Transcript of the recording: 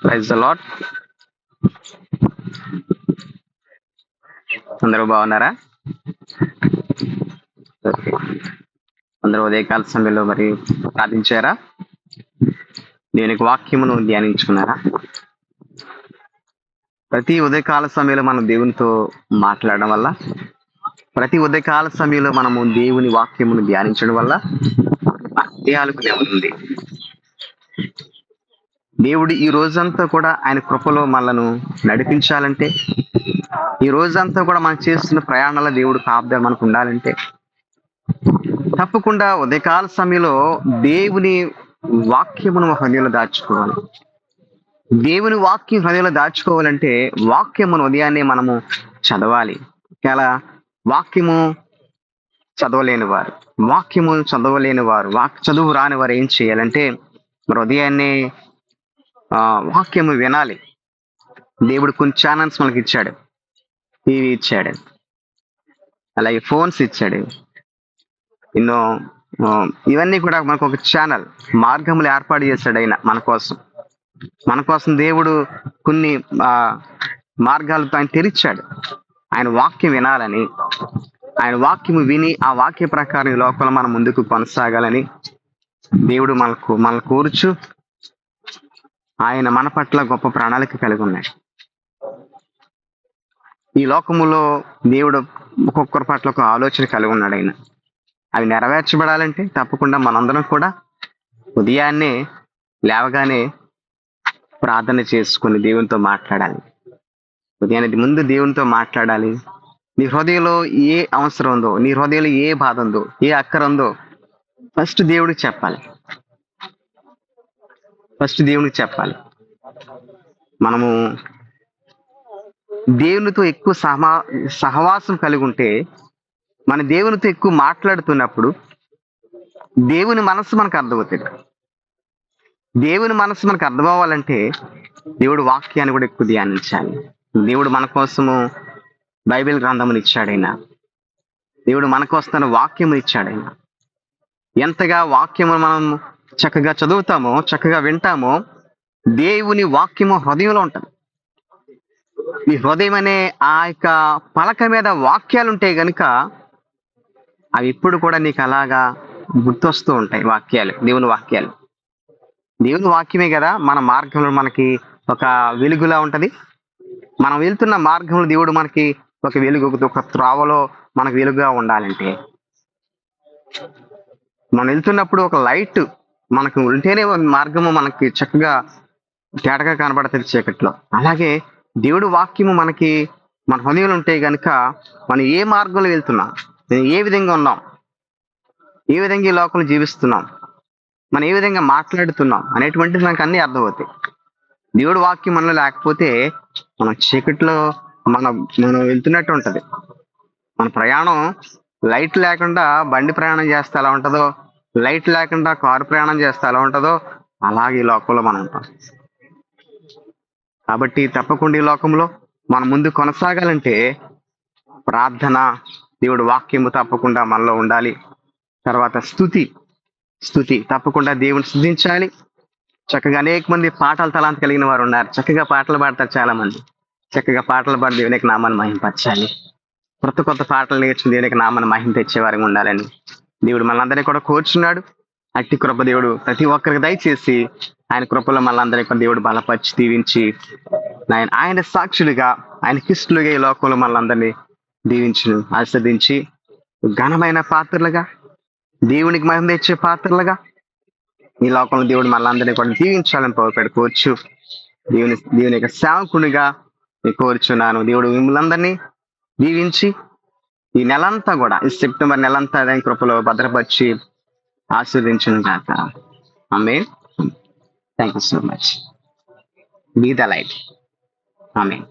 Praise the lord. అందరూ బాగున్నారా? Okay. అందరూ ఉదయకాల సమయంలో మరి ప్రార్థించారా? దేవునికి వాక్యమును ధ్యానించుకున్నారా? ప్రతి ఉదయకాల సమయంలో మనం దేవునితో మాట్లాడడం వల్ల, ప్రతి ఉదయకాల సమయంలో మనము దేవుని వాక్యమును ధ్యానించడం వల్ల మన హృదయాలకు నెమ్మది ఉంది. దేవుడు ఈ రోజంతా కూడా ఆయన కృపలో మనలను నడిపించాలంటే, ఈ రోజంతా కూడా మనం చేస్తున్న ప్రయాణాల దేవుడు కాపుదల మనకు ఉండాలంటే, తప్పకుండా ఉదయకాల సమయంలో దేవుని వాక్యమును మన హృదయంలో దాచుకోవాలి. దేవుని వాక్యం హృదయంలో దాచుకోవాలంటే వాక్యమును ఉదయాన్నే మనము చదవాలి. ఇలా వాక్యము చదవలేని వారు చదువు రాని వారు ఏం చేయాలంటే మరి ఉదయాన్నే వాక్యము వినాలి. దేవుడు కొన్ని ఛానల్స్ మనకి ఇచ్చాడు. టీవీ ఇచ్చాడు, అలాగే ఫోన్స్ ఇచ్చాడు. ఎన్నో ఇవన్నీ కూడా మనకు ఒక ఛానల్ మార్గములు ఏర్పాటు చేశాడు ఆయన మన కోసం దేవుడు కొన్ని మార్గాలతో ఆయన తెరిచాడు. ఆయన వాక్యం వినాలని, ఆయన వాక్యము విని ఆ వాక్య ప్రకారం ఈ లోకంలో మనం ముందుకు కొనసాగాలని దేవుడు మనల్ని కోరుచు ఆయన మన పట్ల గొప్ప ప్రణాళిక కలిగి ఉన్నాడు. ఈ లోకములో దేవుడు ఒక్కొక్కరి పట్ల ఒక ఆలోచన కలిగి ఉన్నాడు. ఆయన అవి నెరవేర్చబడాలంటే తప్పకుండా మనందరం కూడా ఉదయాన్నే లేవగానే ప్రార్థన చేసుకుని దేవునితో మాట్లాడాలి. ఉదయానికి ముందు దేవునితో మాట్లాడాలి. నీ హృదయంలో ఏ అవసరం ఉందో, నీ హృదయంలో ఏ బాధ ఉందో, ఏ అక్కర ఉందో ఫస్ట్ దేవుడికి చెప్పాలి. మనము దేవునితో ఎక్కువ సహవాసం కలిగి ఉంటే, మన దేవునితో ఎక్కువ మాట్లాడుతున్నప్పుడు దేవుని మనసు మనకు అర్థమవుతుంది. దేవుని మనసు మనకు అర్థం అవ్వాలంటే దేవుడు వాక్యాన్ని కూడా ఎక్కువ ధ్యానించాలి. దేవుడు మన కోసము బైబిల్ గ్రంథములు ఇచ్చాడైనా, దేవుడు మన కోసం వాక్యము ఇచ్చాడైనా. ఎంతగా వాక్యము మనం చక్కగా చదువుతామో, చక్కగా వింటామో, దేవుని వాక్యము హృదయంలో ఉంటుంది. ఈ హృదయం అనే ఆ యొక్క పలక మీద వాక్యాలు ఉంటాయి గనుక అవి ఇప్పుడు కూడా నీకు అలాగా గుర్తొస్తూ ఉంటాయి. దేవుని వాక్యమే కదా మన మార్గంలో మనకి ఒక వెలుగులా ఉంటది. మనం వెళ్తున్న మార్గంలో దేవుడు మనకి ఒక వెలుగు, ఒక త్రోవలో మనకు వెలుగుగా ఉండాలంటే, మనం వెళ్తున్నప్పుడు ఒక లైట్ మనకు ఉంటేనే మార్గము మనకి చక్కగా తేటగా కనబడుతుంది చీకట్లో. అలాగే దేవుడు వాక్యము మనకి మన హృదయంలో ఉంటే గనుక మనం ఏ మార్గంలో వెళ్తున్నాం, ఏ విధంగా ఉన్నాం, ఏ విధంగా ఈ లోకంలో జీవిస్తున్నాం, మనం ఏ విధంగా మాట్లాడుతున్నాం అనేటువంటిది మనకు అన్నీ అర్థమవుతాయి. దేవుడు వాక్యం మనలో లేకపోతే మన చీకట్లో మనం వెళ్తున్నట్టు ఉంటది. మన ప్రయాణం లైట్ లేకుండా బండి ప్రయాణం చేస్తే ఎలా ఉంటుందో, లైట్ లేకుండా కారు ప్రయాణం చేస్తే ఎలా ఉంటుందో, అలాగే ఈ లోకంలో మనం ఉంటాం. కాబట్టి తప్పకుండా ఈ లోకంలో మనం ముందు కొనసాగాలంటే ప్రార్థన, దేవుడు వాక్యము తప్పకుండా మనలో ఉండాలి. తర్వాత స్తుతి తప్పకుండా దేవుని స్తుతించాలి. చక్కగా అనేక మంది పాటల తలాంత కలిగిన వారు ఉన్నారు. చక్కగా పాటలు పాడతారు. చాలా మంది చక్కగా పాటలు పాడి దేవునికి నామాన్ని మహింపరచాలి. కొత్త పాటలు నేర్చుకుని దేవునికి నామాన్ని మహిమ తెచ్చేవారిగా ఉండాలని దేవుడు మనందరినీ కూడా కోరుచున్నాడు. అట్టి కృప దేవుడు ప్రతి ఒక్కరికి దయచేసి ఆయన కృపలో మనందరినీ కూడా దేవుడు బలపరిచి దీవించి ఆయన సాక్షులుగా, ఆయన క్రిస్తులుగా ఈ లోకంలో మనందరినీ దీవించి ఆశీర్వదించి ఘనమైన పాత్రలుగా, దేవునికి మహిమ తెచ్చే పాత్రలుగా ఈ లోకంలో దేవుడు మనందరినీ కూడా దీవించాలని కోరుకోవచ్చు. దేవుని యొక్క సేవకునిగా కోరుచున్నాను. దేవుడు మిమ్మల్ని అందరినీ దీవించి ఈ నెలంతా కూడా, ఈ సెప్టెంబర్ నెలంతా ఆయన కృపలో భద్రపరిచి ఆశీర్వదించును గాక. Amen. Thank you so much. Be the light. Amen.